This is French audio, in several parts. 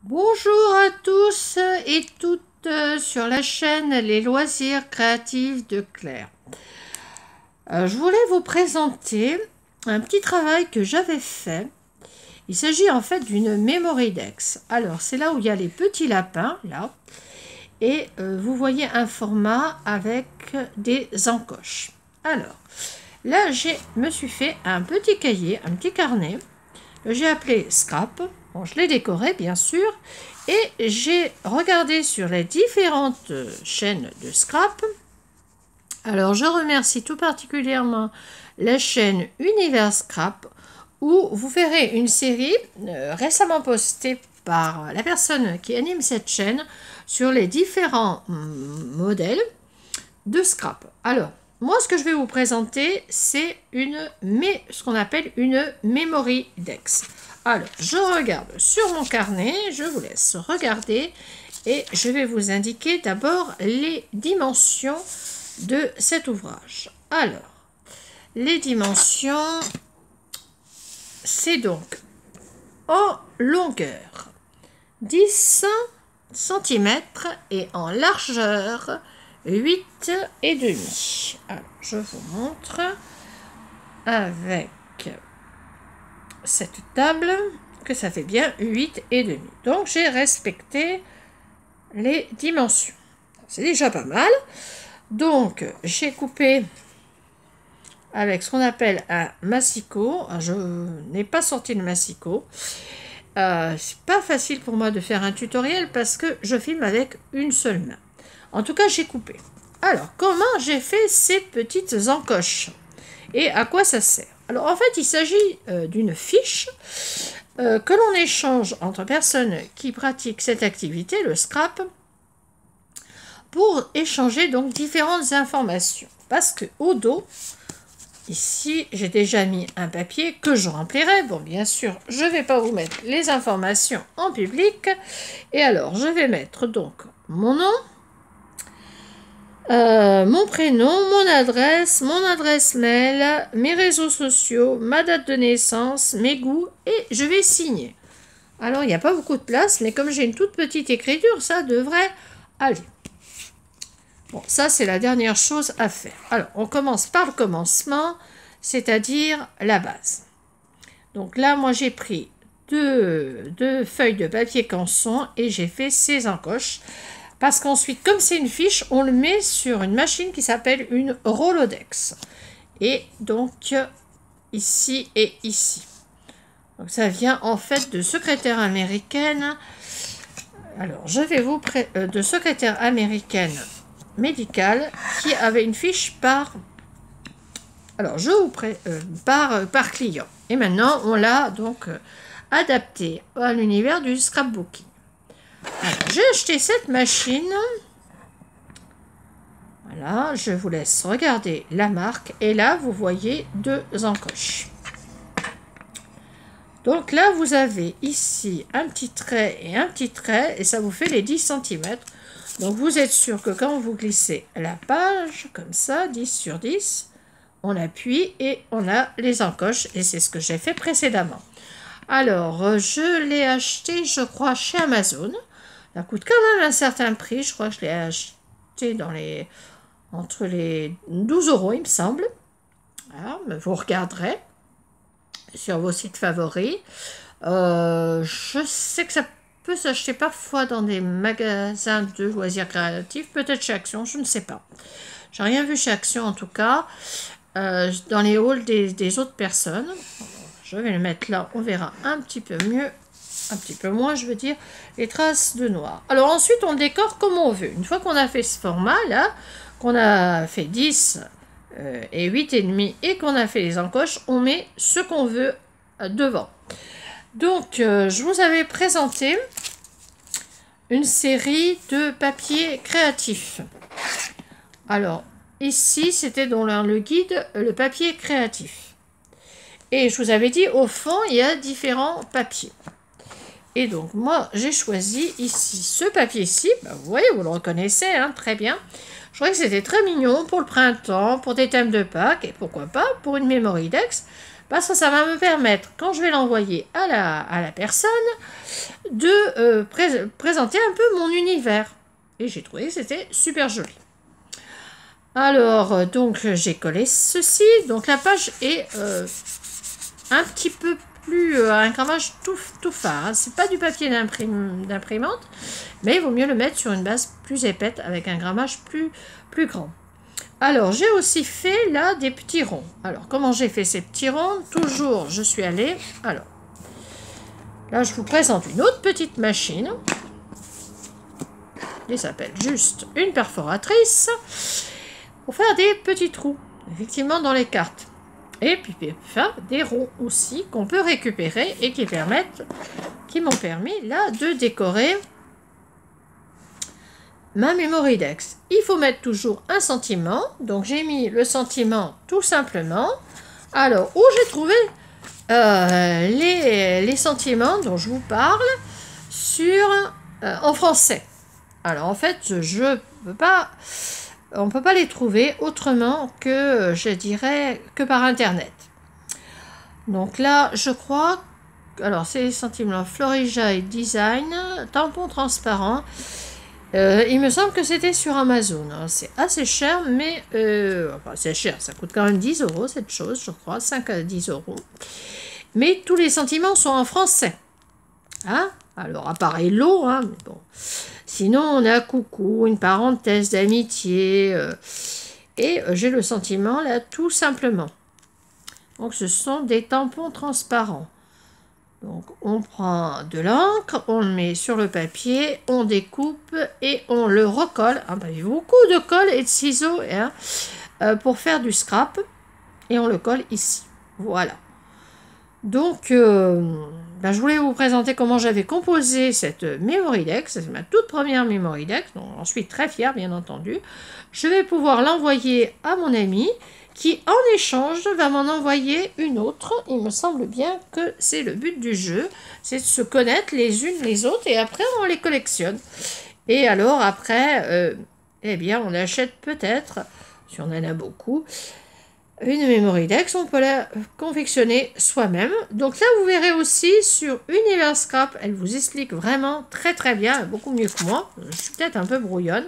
Bonjour à tous et toutes sur la chaîne Les Loisirs Créatifs de Claire. Je voulais vous présenter un petit travail que j'avais fait. Il s'agit en fait d'une memory dex. Alors c'est là où il y a les petits lapins, là. Et vous voyez un format avec des encoches. Alors là me suis fait un petit cahier, un petit carnet. J'ai appelé Scrap. Bon, je l'ai décoré bien sûr et j'ai regardé sur les différentes chaînes de Scrap. Alors je remercie tout particulièrement la chaîne Univers Scrap où vous verrez une série récemment postée par la personne qui anime cette chaîne sur les différents modèles de Scrap. Alors moi, ce que je vais vous présenter, c'est ce qu'on appelle une memory dex. Alors, je regarde sur mon carnet, je vous laisse regarder et je vais vous indiquer d'abord les dimensions de cet ouvrage. Alors, les dimensions, c'est donc en longueur 10 cm et en largeur 8,5. Alors, je vous montre avec cette table que ça fait bien 8,5. Donc, j'ai respecté les dimensions. C'est déjà pas mal. Donc, j'ai coupé avec ce qu'on appelle un massicot. Je n'ai pas sorti le massicot. C'est pas facile pour moi de faire un tutoriel parce que je filme avec une seule main. En tout cas, j'ai coupé. Alors, comment j'ai fait ces petites encoches? Et à quoi ça sert? Alors, en fait, il s'agit d'une fiche que l'on échange entre personnes qui pratiquent cette activité, le scrap, pour échanger donc différentes informations. Parce que au dos, ici, j'ai déjà mis un papier que je remplirai. Bon, bien sûr, je ne vais pas vous mettre les informations en public. Et alors, je vais mettre donc mon nom, mon prénom, mon adresse mail, mes réseaux sociaux, ma date de naissance, mes goûts et je vais signer. Alors, il n'y a pas beaucoup de place, mais comme j'ai une toute petite écriture, ça devrait aller. Bon, ça, c'est la dernière chose à faire. Alors, on commence par le commencement, c'est-à-dire la base. Donc là, moi, j'ai pris deux feuilles de papier canson et j'ai fait ces encoches. Parce qu'ensuite, comme c'est une fiche, on le met sur une machine qui s'appelle une Rolodex. Et donc, ici et ici. Donc, ça vient en fait de secrétaire américaine. Alors, je vais vous de secrétaire américaine médicale qui avait une fiche par... Alors, je vous par client. Et maintenant, on l'a donc adapté à l'univers du scrapbooking. J'ai acheté cette machine. Voilà, je vous laisse regarder la marque. Et là, vous voyez deux encoches. Donc là, vous avez ici un petit trait et un petit trait. Et ça vous fait les 10 cm. Donc vous êtes sûr que quand vous glissez la page, comme ça, 10 sur 10, on appuie et on a les encoches. Et c'est ce que j'ai fait précédemment. Alors, je l'ai acheté, je crois, chez Amazon. Ça coûte quand même un certain prix. Je crois que je l'ai acheté entre les 12 €, il me semble. Voilà, mais vous regarderez sur vos sites favoris. Je sais que ça peut s'acheter parfois dans des magasins de loisirs créatifs. Peut-être chez Action, je ne sais pas. J'ai rien vu chez Action en tout cas. Dans les hauls des autres personnes. Je vais le mettre là, on verra un petit peu mieux. Un petit peu moins, je veux dire, les traces de noir. Alors ensuite, on décore comme on veut. Une fois qu'on a fait ce format-là, qu'on a fait 10 et 8,5 et qu'on a fait les encoches, on met ce qu'on veut devant. Donc, je vous avais présenté une série de papiers créatifs. Alors, ici, c'était dans le guide, le papier créatif. Et je vous avais dit, au fond, il y a différents papiers. Et donc, moi, j'ai choisi ici ce papier-ci. Ben, vous voyez, vous le reconnaissez, hein, très bien. Je trouvais que c'était très mignon pour le printemps, pour des thèmes de Pâques, et pourquoi pas pour une memory dex. parce que ça va me permettre, quand je vais l'envoyer à la personne, de présenter un peu mon univers. Et j'ai trouvé que c'était super joli. Alors, donc, j'ai collé ceci. Donc, la page est un petit peu plus... un grammage tout fin. Hein. C'est pas du papier d'imprimante, mais il vaut mieux le mettre sur une base plus épaisse avec un grammage plus grand. Alors, j'ai aussi fait là des petits ronds. Alors, comment j'ai fait ces petits ronds? Toujours, je suis allée... Alors, là, je vous présente une autre petite machine. Elle s'appelle juste une perforatrice. Pour faire des petits trous, effectivement, dans les cartes. Et puis faire des ronds aussi qu'on peut récupérer et qui m'ont permis là de décorer ma Memory Dex. Il faut mettre toujours un sentiment. Donc j'ai mis le sentiment tout simplement. Alors, où j'ai trouvé les sentiments dont je vous parle en français. Alors en fait, on ne peut pas les trouver autrement que, je dirais, que par Internet. Donc là, je crois... Alors, c'est les sentiments Florija et Design, tampon transparent. Il me semble que c'était sur Amazon. C'est assez cher, mais... enfin, c'est cher, ça coûte quand même 10 € cette chose, je crois, 5 à 10 €. Mais tous les sentiments sont en français. Hein? Alors, à part Hello, hein, mais bon... Sinon, on a coucou, une parenthèse d'amitié. Et j'ai le sentiment, là, tout simplement. Donc, ce sont des tampons transparents. Donc, on prend de l'encre, on le met sur le papier, on découpe et on le recolle. Ah, bah, il y a beaucoup de colle et de ciseaux hein, pour faire du scrap. Et on le colle ici. Voilà. Donc, je voulais vous présenter comment j'avais composé cette Memory Dex. C'est ma toute première Memory Dex, donc j'en suis très fière, bien entendu. Je vais pouvoir l'envoyer à mon ami, qui, en échange, va m'en envoyer une autre. Il me semble bien que c'est le but du jeu, c'est de se connaître les unes les autres, et après, on les collectionne. Et alors, après, eh bien, on achète peut-être, si on en a beaucoup... Une Memory Dex, on peut la confectionner soi-même. Donc là, vous verrez aussi sur Univers Scrap, elle vous explique vraiment très très bien, beaucoup mieux que moi, je suis peut-être un peu brouillonne,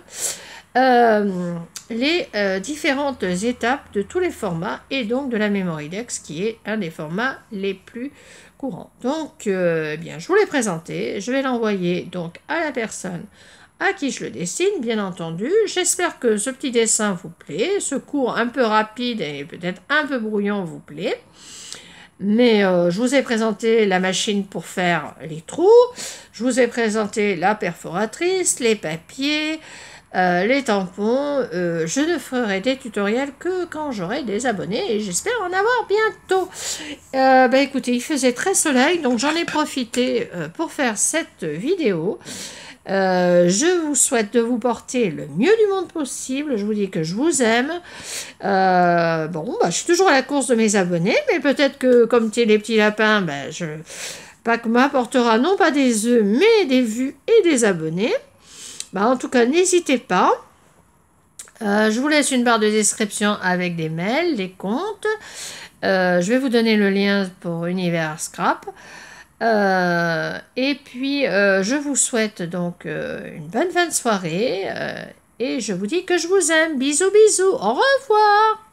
les différentes étapes de tous les formats et donc de la Memory Dex qui est un des formats les plus courants. Donc, bien, je vous l'ai présenté, je vais l'envoyer donc à la personne à qui je le dessine, bien entendu. J'espère que ce petit dessin vous plaît, ce cours un peu rapide et peut-être un peu brouillon vous plaît. Mais je vous ai présenté la machine pour faire les trous, je vous ai présenté la perforatrice, les papiers, les tampons. Je ne ferai des tutoriels que quand j'aurai des abonnés et j'espère en avoir bientôt. Écoutez, il faisait très soleil, donc j'en ai profité pour faire cette vidéo. Je vous souhaite de vous porter le mieux du monde possible. Je vous dis que je vous aime. Je suis toujours à la course de mes abonnés, mais peut-être que comme les petits lapins, m'apportera non pas des œufs, mais des vues et des abonnés. En tout cas, n'hésitez pas. Je vous laisse une barre de description avec des mails, des comptes. Je vais vous donner le lien pour Univers Scrap. Et puis, je vous souhaite donc une bonne fin de soirée et je vous dis que je vous aime. Bisous, bisous, au revoir.